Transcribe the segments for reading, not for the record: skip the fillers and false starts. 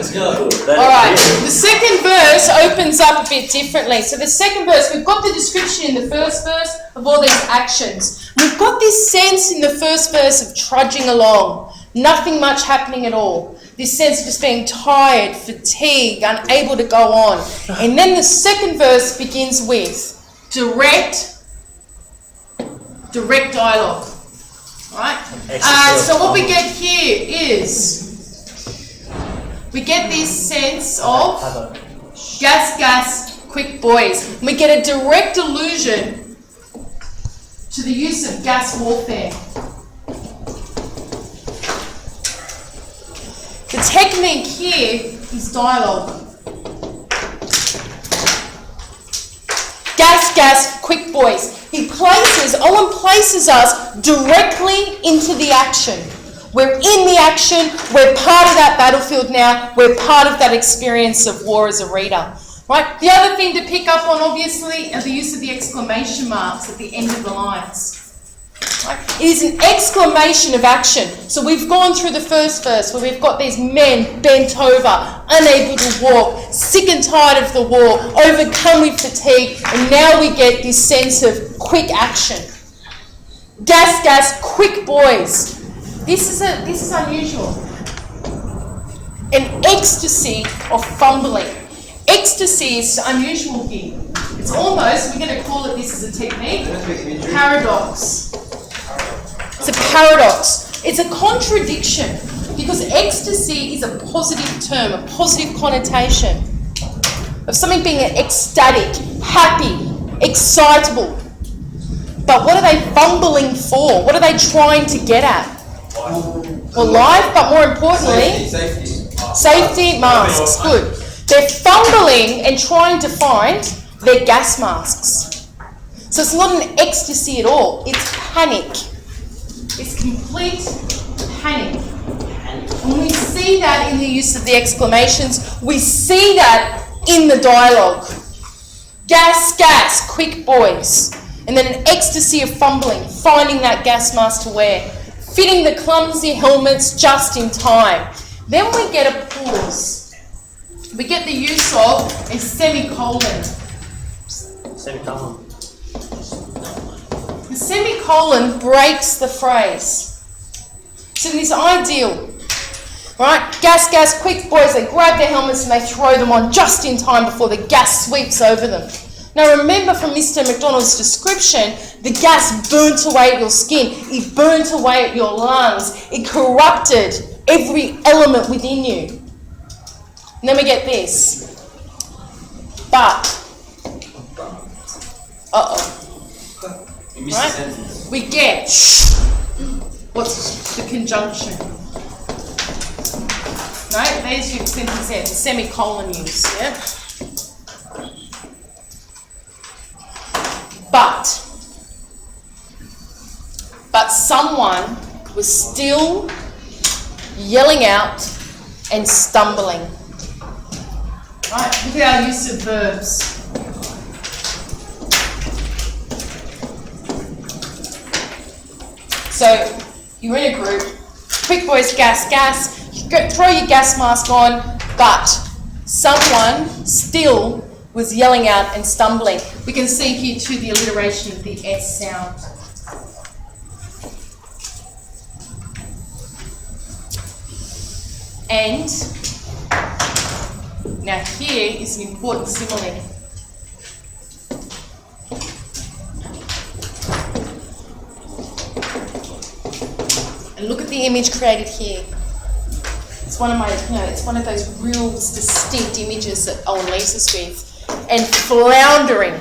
Let's go. Alright, the second verse opens up a bit differently. So the second verse, we've got the description in the first verse of all these actions. We've got this sense in the first verse of trudging along, nothing much happening at all. This sense of just being tired, fatigued, unable to go on. And then the second verse begins with direct dialogue. Right? So what we get here is we get this sense of gas, quick boys. And we get a direct allusion to the use of gas warfare. The technique here is dialogue. Gas, quick boys. Owen places us directly into the action. We're in the action. We're part of that battlefield now. We're part of that experience of war as a reader. Right? The other thing to pick up on, obviously, are the use of the exclamation marks at the end of the lines. Right? It is an exclamation of action. So we've gone through the first verse where we've got these men bent over, unable to walk, sick and tired of the war, overcome with fatigue, and now we get this sense of quick action. Gas, quick boys. This is unusual. An ecstasy of fumbling. Ecstasy is unusual here. It's almost, we're going to call it, this is a technique, paradox. It's a paradox. It's a contradiction because ecstasy is a positive term, a positive connotation of something being ecstatic, happy, excitable. But what are they fumbling for? What are they trying to get at? Well, life, but more importantly, safety masks. Good. They're fumbling and trying to find their gas masks. So it's not an ecstasy at all. It's panic. It's complete panic. And we see that in the use of the exclamations. We see that in the dialogue. Gas, quick boys. And then an ecstasy of fumbling, finding that gas mask to wear, fitting the clumsy helmets just in time. Then we get a pause. We get the use of a semicolon. Semicolon. The semicolon breaks the phrase. So this ideal, right? Gas, quick boys, they grab their helmets and they throw them on just in time before the gas sweeps over them. Now remember from Mr. McDonald's description, the gas burnt away at your skin, it burnt away at your lungs, it corrupted every element within you. And then we get this. But. Right? We get. What's the conjunction? Right? There's your sentence there, the semicolon use. Yeah? But someone was still yelling out and stumbling. Right, look at our use of verbs. So you're in a group, quick boys, gas, you go, throw your gas mask on, but someone still was yelling out and stumbling. We can see here too the alliteration of the S sound. And now here is an important simile. And look at the image created here. It's one of my, it's one of those real distinct images that Owen leaves us with. And floundering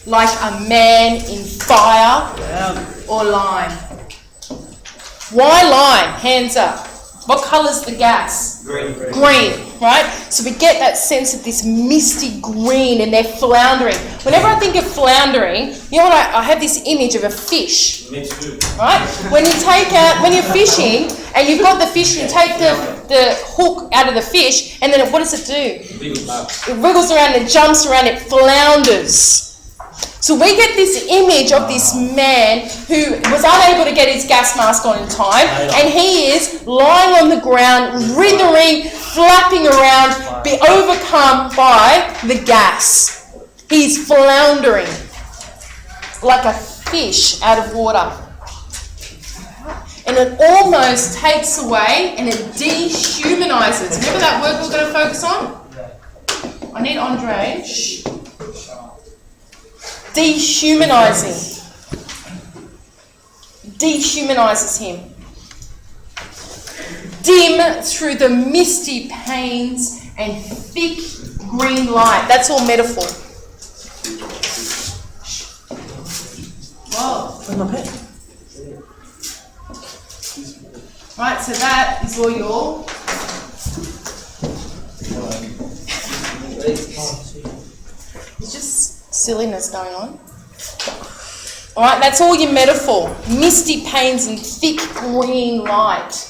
like a man in fire or lime. Why lime? Hands up. What colour's the gas? Green. Green, right? So we get that sense of this misty green and they're floundering. Whenever I think of floundering, you know what, I have this image of a fish. Me too. Right? When you're fishing and you've got the fish, you take the hook out of the fish and then what does it do? It wriggles around, it jumps around, it flounders. So we get this image of this man who was unable to get his gas mask on in time, and he is lying on the ground, writhing, flapping around, be overcome by the gas. He's floundering like a fish out of water. And it almost takes away and it dehumanizes. Remember that word we're going to focus on? I need Andre. Shh. Dehumanizing. Dehumanizes him. Dim through the misty panes and thick green light. That's all metaphor. Whoa. Right, so that is all your... It's just silliness going on. Alright, that's all your metaphor. Misty panes and thick green light.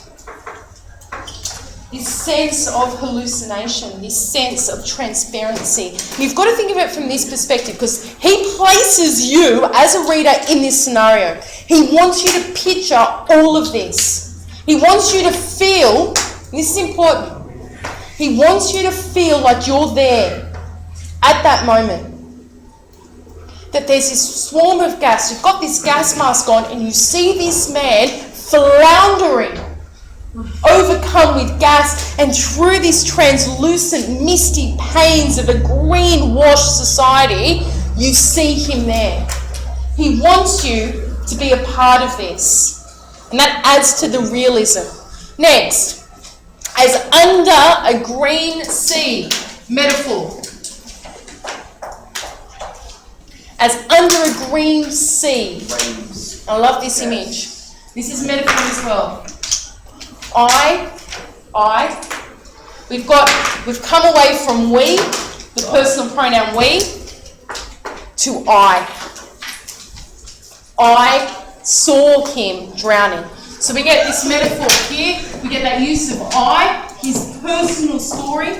This sense of hallucination, this sense of transparency. You've got to think of it from this perspective, because he places you as a reader in this scenario. He wants you to picture all of this. He wants you to feel, this is important, he wants you to feel like you're there at that moment. That there's this swarm of gas, you've got this gas mask on, and you see this man floundering, overcome with gas, and through this translucent, misty panes of a green-washed society, you see him there. He wants you to be a part of this. And that adds to the realism. Next, as under a green sea, metaphor. As under a green sea. I love this image. This is metaphor as well. We've come away from we, the personal pronoun we, to I. I saw him drowning. So we get this metaphor here, we get that use of I, his personal story.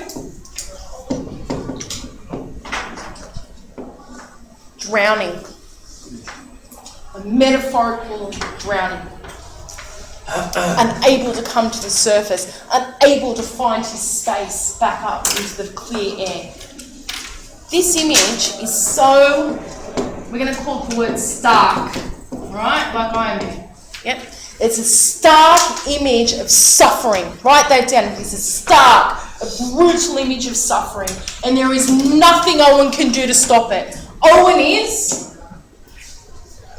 Drowning. A metaphorical drowning. Unable to come to the surface, unable to find his space back up into the clear air. This image is so, we're going to call the word stark. Right, like I am. Yep. It's a stark image of suffering. Write that down. It's a stark, a brutal image of suffering. And there is nothing Owen can do to stop it. Owen is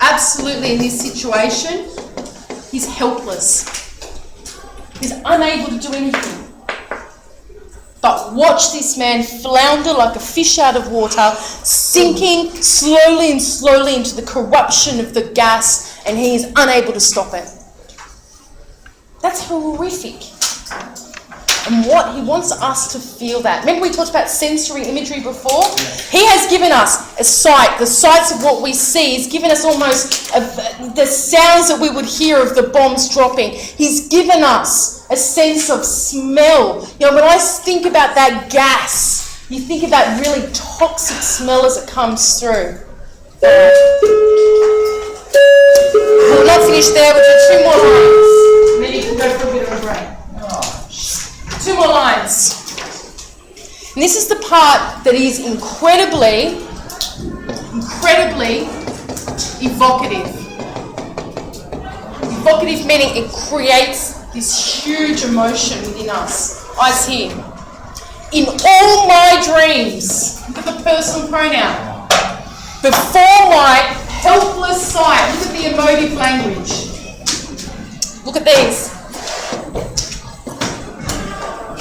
absolutely in this situation. He's helpless. He's unable to do anything. But watch this man flounder like a fish out of water, sinking slowly and slowly into the corruption of the gas, and he is unable to stop it. That's horrific. And what he wants us to feel that. Remember we talked about sensory imagery before? Yeah. He has given us a sight. The sights of what we see. He's given us almost the sounds that we would hear of the bombs dropping. He's given us a sense of smell. You know, when I think about that gas, you think of that really toxic smell as it comes through. We'll not finish there. We'll do 2 more lines. And then you can go for a bit of a break. 2 more lines. And this is the part that is incredibly evocative. Evocative meaning it creates this huge emotion within us. Eyes here. In all my dreams, look at the personal pronoun. Before my helpless sight, look at the emotive language. Look at these.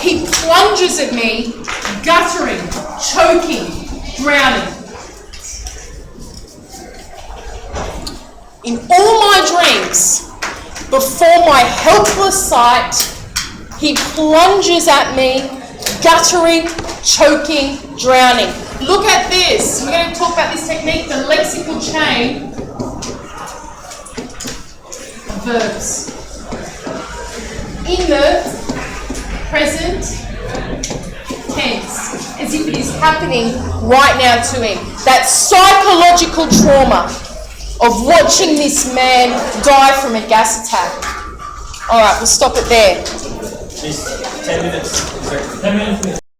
He plunges at me, guttering, choking, drowning. In all my dreams, before my helpless sight, he plunges at me, guttering, choking, drowning. Look at this. We're going to talk about this technique, the lexical chain of verbs. In the present tense, as if it is happening right now to him. that psychological trauma of watching this man die from a gas attack. All right, we'll stop it there. Please, 10 minutes. 10 minutes.